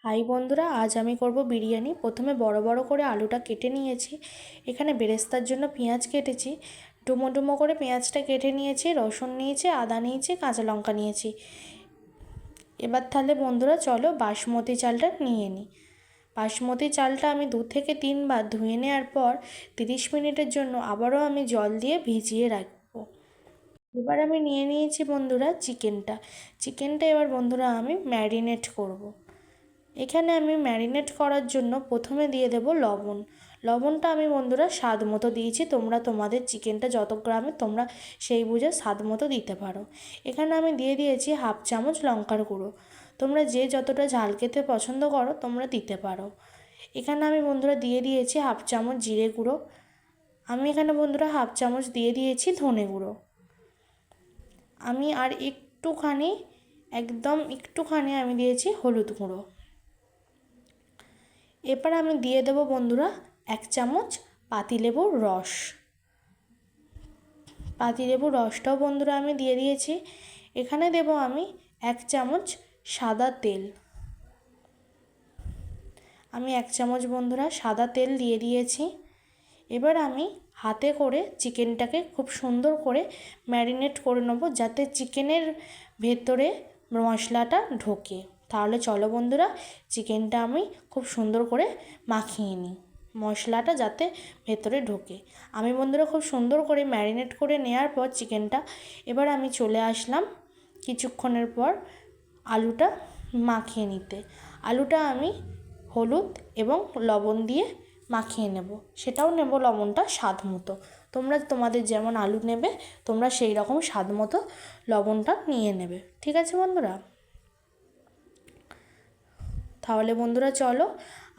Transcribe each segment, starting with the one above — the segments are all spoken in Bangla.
হাই বন্ধুরা, আজ আমি করব বিরিয়ানি। প্রথমে বড় বড় করে আলুটা কেটে নিয়েছি। এখানে বেরেস্তার জন্য পেঁয়াজ কেটেছি, ডুমো ডুমো করে পেঁয়াজটা কেটে নিয়েছি, রসুন নিয়েছি, আদা নিয়েছি, কাঁচা লঙ্কা নিয়েছি। এবার তাহলে বন্ধুরা চলো বাসমতি চালটা নিয়ে নিই। বাসমতি চালটা আমি 2 থেকে 3 বার ধুয়ে নেওয়ার পর 30 মিনিটের জন্য আবারও আমি জল দিয়ে ভিজিয়ে রাখবো। এবার আমি নিয়ে নিয়েছি বন্ধুরা চিকেনটা এবার বন্ধুরা আমি ম্যারিনেট করব। এখানে আমি ম্যারিনেট করার জন্য প্রথমে দিয়ে দেব লবণটা আমি বন্ধুরা স্বাদ মতো দিয়েছি। তোমরা তোমাদের চিকেনটা যত গ্রামে তোমরা সেই বুঝে স্বাদ মতো দিতে পারো। এখানে আমি দিয়ে দিয়েছি 1/2 চামচ লঙ্কার গুঁড়ো। তোমরা যে যতটা ঝাল খেতে পছন্দ করো তোমরা দিতে পারো। এখানে আমি বন্ধুরা দিয়ে দিয়েছি 1/2 চামচ জিরে গুঁড়ো। আমি এখানে বন্ধুরা 1/2 চামচ দিয়ে দিয়েছি ধনে গুঁড়ো। আমি আর একটুখানি আমি দিয়েছি হলুদ গুঁড়ো। এরপর আমি দিয়ে দেবো বন্ধুরা 1 চামচ পাতিলেবুর রস। পাতিলেবুর রসটাও বন্ধুরা আমি দিয়ে দিয়েছি। এখানে দেব আমি 1 চামচ সাদা তেল। আমি 1 চামচ বন্ধুরা সাদা তেল দিয়ে দিয়েছি। এবার আমি হাতে করে চিকেনটাকে খুব সুন্দর করে ম্যারিনেট করে নেবো, যাতে চিকেনের ভেতরে মশলাটা ঢোকে। তাহলে চলো বন্ধুরা চিকেনটা আমি খুব সুন্দর করে মাখিয়ে নিই, মশলাটা যাতে ভেতরে ঢোকে। আমি বন্ধুরা খুব সুন্দর করে ম্যারিনেট করে নেওয়ার পর চিকেনটা এবার আমি চলে আসলাম কিছুক্ষণের পর আলুটা মাখিয়ে নিতে। আলুটা আমি হলুদ এবং লবণ দিয়ে মাখিয়ে নেব। সেটাও নেব লবণটা স্বাদ মতো। তোমরা তোমাদের যেমন আলু নেবে তোমরা সেই রকম স্বাদ মতো লবণটা নিয়ে নেবে। ঠিক আছে বন্ধুরা? তাহলে বন্ধুরা চলো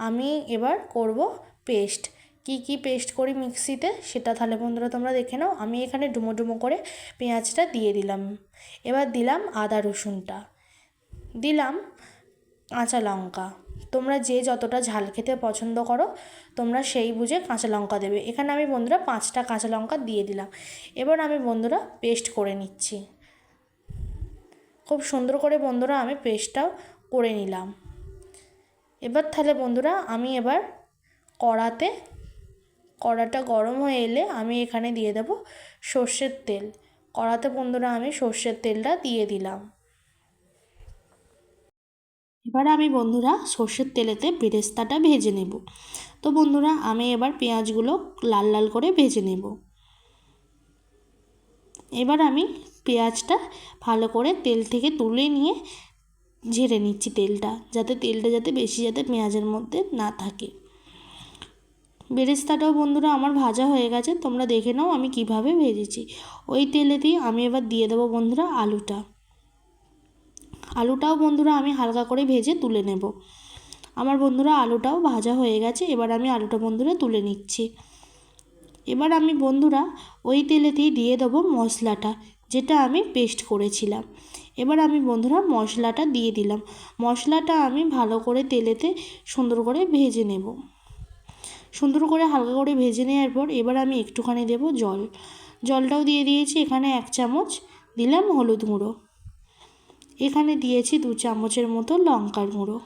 আমি এবার করব পেস্ট। কি পেস্ট করি মিক্সিতে সেটা তাহলে বন্ধুরা তোমরা দেখে নাও। আমি এখানে ডুমো ডুমো করে পেঁয়াজটা দিয়ে দিলাম। এবার দিলাম আদা রসুনটা, দিলাম কাঁচা লঙ্কা। তোমরা যে যতটা ঝাল খেতে পছন্দ করো তোমরা সেই বুঝে কাঁচা লঙ্কা দেবে। এখানে আমি বন্ধুরা 5টা কাঁচা লঙ্কা দিয়ে দিলাম। এবার আমি বন্ধুরা পেস্ট করে নিচ্ছি। খুব সুন্দর করে বন্ধুরা আমি পেস্টটাও করে নিলাম। এবার তাহলে বন্ধুরা আমি কড়াটা গরম হয়ে এলে আমি এখানে দিয়ে দেব সর্ষের তেল। কড়াতে বন্ধুরা আমি সর্ষের তেলটা দিয়ে দিলাম। এবার আমি বন্ধুরা সর্ষের তেলেতে বেরেস্তাটা ভেজে নেব। তো বন্ধুরা আমি এবার পেঁয়াজগুলো লাল লাল করে ভেজে নেব। এবার আমি পেঁয়াজটা ভালো করে তেল থেকে তুলে নিয়ে ঝেড়ে নিচ্ছি তেলটা, যাতে বেশি পেঁয়াজের মধ্যে না থাকে। বেরেস্তাটাও বন্ধুরা আমার ভাজা হয়ে গেছে, তোমরা দেখে নাও আমি কিভাবে ভেজেছি। ওই তেলেতেই আমি এবার দিয়ে দেবো বন্ধুরা আলুটাও বন্ধুরা আমি হালকা করে ভেজে তুলে নেব। আমার বন্ধুরা আলুটাও ভাজা হয়ে গেছে। এবার আমি আলুটা বন্ধুরা তুলে নিচ্ছি। এবার আমি বন্ধুরা ওই তেলেতেই দিয়ে দেবো মশলাটা, যেটা আমি পেস্ট করেছিলাম। এবার আমি বন্ধুরা মশলাটা দিয়ে দিলাম। মশলাটা আমি ভালো করে তেলেতে সুন্দর করে ভেজে নেব। সুন্দর করে হালকা করে ভেজে নেওয়ার পর এবার আমি একটুখানি দেব জলটাও দিয়ে দিয়েছি। এখানে 1 চামচ দিলাম হলুদ গুঁড়ো। এখানে দিয়েছি 2 চামচের মতো লঙ্কার গুঁড়ো।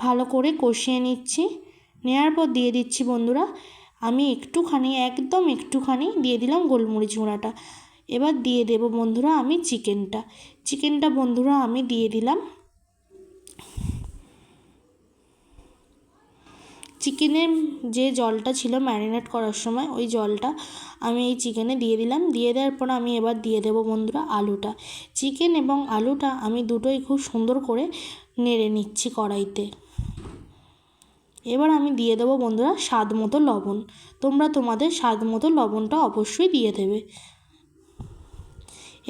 ভালো করে কষিয়ে নিচ্ছি। নেওয়ার পর দিয়ে দিচ্ছি বন্ধুরা আমি একদম একটুখানি দিয়ে দিলাম গোলমরিচ গুঁড়াটা। এবার দিয়ে দেব বন্ধুরা আমি চিকেনটা বন্ধুরা আমি দিয়ে দিলাম। চিকেনের যে জলটা ছিল ম্যারিনেট করার সময় ওই জলটা আমি এই চিকেনে দিয়ে দিলাম। দিয়ে দেওয়ার পর আমি এবার দিয়ে দেব বন্ধুরা আলুটা। চিকেন এবং আলুটা আমি দুটোই খুব সুন্দর করে নেড়ে নিচ্ছি কড়াইতে। এবার আমি দিয়ে দেবো বন্ধুরা স্বাদ মতো লবণ। তোমরা তোমাদের স্বাদ মতো লবণটা অবশ্যই দিয়ে দেবে।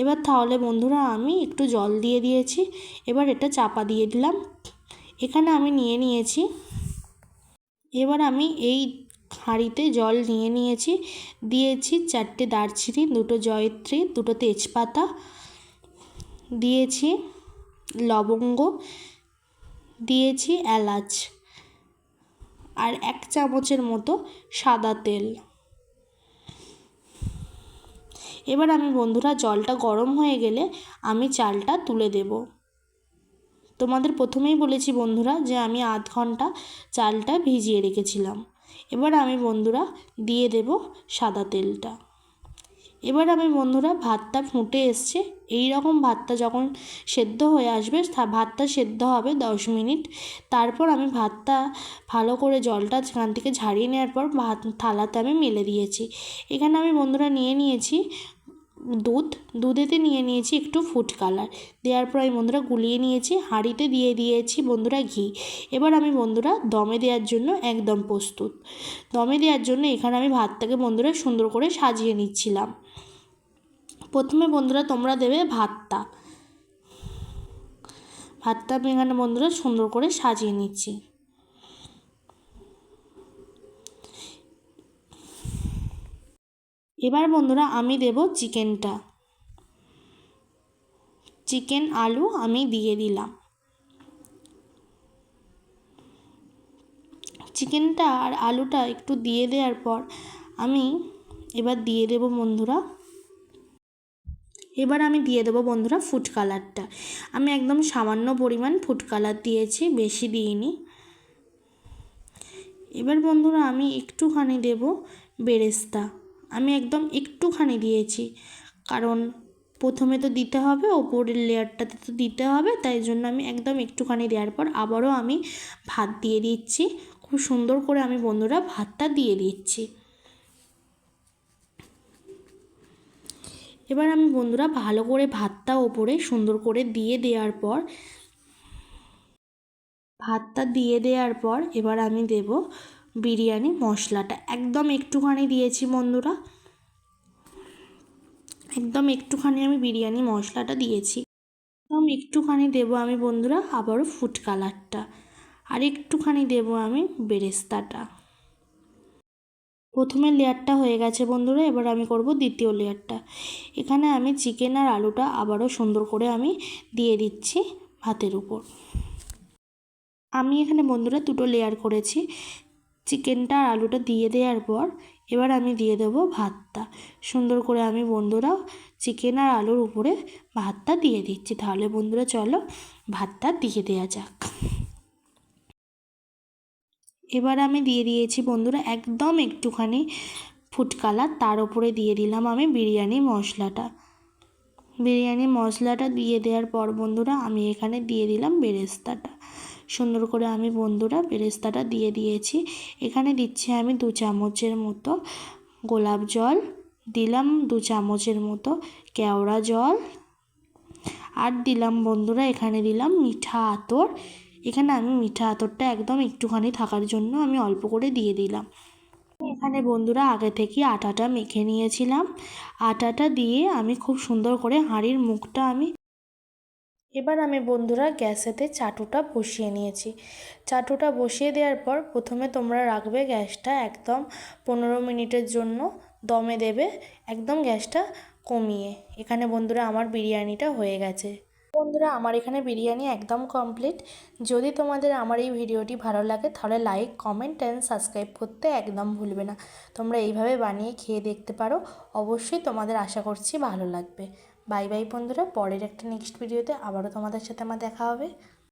এবার তাহলে বন্ধুরা আমি একটু জল দিয়ে দিয়েছি। এবার এটা চাপা দিয়ে দিলাম। এখানে আমি নিয়েছি। এবার আমি এই হাঁড়িতে জল নিয়েছি। দিয়েছি 4টে দারচিনি, 2টো জয়িত্রী, 2টো তেজপাতা, দিয়েছি লবঙ্গ, দিয়েছি এলাচ, আর 1 চামচের মতো সাদা তেল। এবার আমি বন্ধুরা জলটা গরম হয়ে গেলে আমি চালটা তুলে দেব। তো তোমাদের প্রথমেই বলেছি বন্ধুরা যে আমি আধ ঘন্টা চালটা ভিজিয়ে রেখেছিলাম। এবার আমি বন্ধুরা দিয়ে দেব সাদা তেলটা। এবার আমি বন্ধুরা ভাতটা ফুটে এসছে, এই রকম ভাতটা যখন সেদ্ধ হয়ে আসবে, ভাতটা সেদ্ধ হবে 10 মিনিট। তারপর আমি ভাতটা ভালো করে জলটা সেখান থেকে ঝাড়িয়ে নেওয়ার পর থালাতে আমি মেলে দিয়েছি। এখানে আমি বন্ধুরা নিয়েছি দুধেতে নিয়েছি একটু ফুড কালার, দেওয়ার পর আমি বন্ধুরা গুলিয়ে নিয়েছি। হাঁড়িতে দিয়ে দিয়েছি বন্ধুরা ঘি। এবার আমি বন্ধুরা দমে দেওয়ার জন্য একদম প্রস্তুত। দমে দেওয়ার জন্য এখানে আমি ভাতটাকে বন্ধুরা সুন্দর করে সাজিয়ে নিচ্ছিলাম। প্রথমে বন্ধুরা তোমরা দেবে ভাতটা আমি এখানে বন্ধুরা সুন্দর করে সাজিয়ে নিচ্ছি। এবার বন্ধুরা আমি দেব চিকেন আলু আমি দিয়ে দিলাম। চিকেনটা আর আলুটা একটু দিয়ে দেওয়ার পর আমি এবার দিয়ে দেব বন্ধুরা ফুড কালারটা। আমি একদম সামান্য পরিমাণ ফুড কালার দিয়েছি, বেশি দিইনি। এবার বন্ধুরা আমি একটুখানি দেব বেরেস্তা। আমি একদম একটুখানি দিয়েছি, কারণ প্রথমে তো দিতে হবে, ওপরের লেয়ারটাতে তো দিতে হবে, তাই জন্য আমি একদম একটুখানি দেওয়ার পর আবারও আমি ভাত দিয়ে দিচ্ছি। খুব সুন্দর করে আমি বন্ধুরা ভাতটা দিয়ে দিচ্ছি। এবার আমি বন্ধুরা ভালো করে ভাতটা ওপরে সুন্দর করে দিয়ে দেওয়ার পর এবার আমি দেব বিরিয়ানি মশলাটা। একদম একটুখানি দিয়েছি বন্ধুরা, একদম একটুখানি আমি বিরিয়ানি মশলাটা দিয়েছি। একদম একটুখানি দেব আমি বন্ধুরা আবারও ফুড কালারটা, আর একটুখানি দেব আমি বেরেস্তাটা। প্রথমের লেয়ারটা হয়ে গেছে বন্ধুরা, এবার আমি করব দ্বিতীয় লেয়ারটা। এখানে আমি চিকেন আর আলুটা আবারও সুন্দর করে আমি দিয়ে দিচ্ছি ভাতের উপর। আমি এখানে বন্ধুরা দুটো লেয়ার করেছি। চিকেনটা আর আলুটা দিয়ে দেওয়ার পর এবার আমি দিয়ে দেবো ভাতটা। সুন্দর করে আমি বন্ধুরা চিকেন আর আলুর উপরে ভাতটা দিয়ে দিচ্ছি। তাহলে বন্ধুরা চলো ভাতটা দিয়ে দেওয়া যাক। এবার আমি দিয়ে দিয়েছি বন্ধুরা একদম একটুখানি ফুড কালার, তার উপরে দিয়ে দিলাম আমি বিরিয়ানি মশলাটা দিয়ে দেওয়ার পর বন্ধুরা আমি এখানে দিয়ে দিলাম বেরেস্তাটা। সুন্দর করে আমি বন্ধুরা বেরেস্তাটা দিয়ে দিয়েছি। এখানে দিচ্ছি আমি 2 চামচের মতো গোলাপ জল, দিলাম 2 চামচের মতো কেওড়া জল, আর দিলাম বন্ধুরা এখানে দিলাম মিঠা আতর। এখানে আমি মিঠা আতরটা একদম একটুখানি থাকার জন্য আমি অল্প করে দিয়ে দিলাম। এখানে বন্ধুরা আগে থেকে আটাটা মেখে নিয়েছিলাম। আটাটা দিয়ে আমি খুব সুন্দর করে হাঁড়ির মুখটা এবার আমি বন্ধুরা গ্যাসেতে চাটুটা বসিয়ে নিয়েছি। চাটুটা বসিয়ে দেওয়ার পর প্রথমে তোমরা রাখবে গ্যাসটা একদম 15 মিনিটের জন্য, দমে দেবে একদম গ্যাসটা কমিয়ে। এখানে বন্ধুরা আমার বিরিয়ানিটা হয়ে গেছে। বন্ধুরা আমার এখানে বিরিয়ানি একদম কমপ্লিট। যদি তোমাদের আমার এই ভিডিওটি ভালো লাগে তাহলে লাইক, কমেন্ট অ্যান্ড সাবস্ক্রাইব করতে একদম ভুলবে না। তোমরা এইভাবে বানিয়ে খেয়ে দেখতে পারো, অবশ্যই তোমাদের আশা করছি ভালো লাগবে। বাই বাই বন্ধুরা, পরের একটা নেক্সট ভিডিওতে আবারও তোমাদের সাথে আমার দেখা হবে।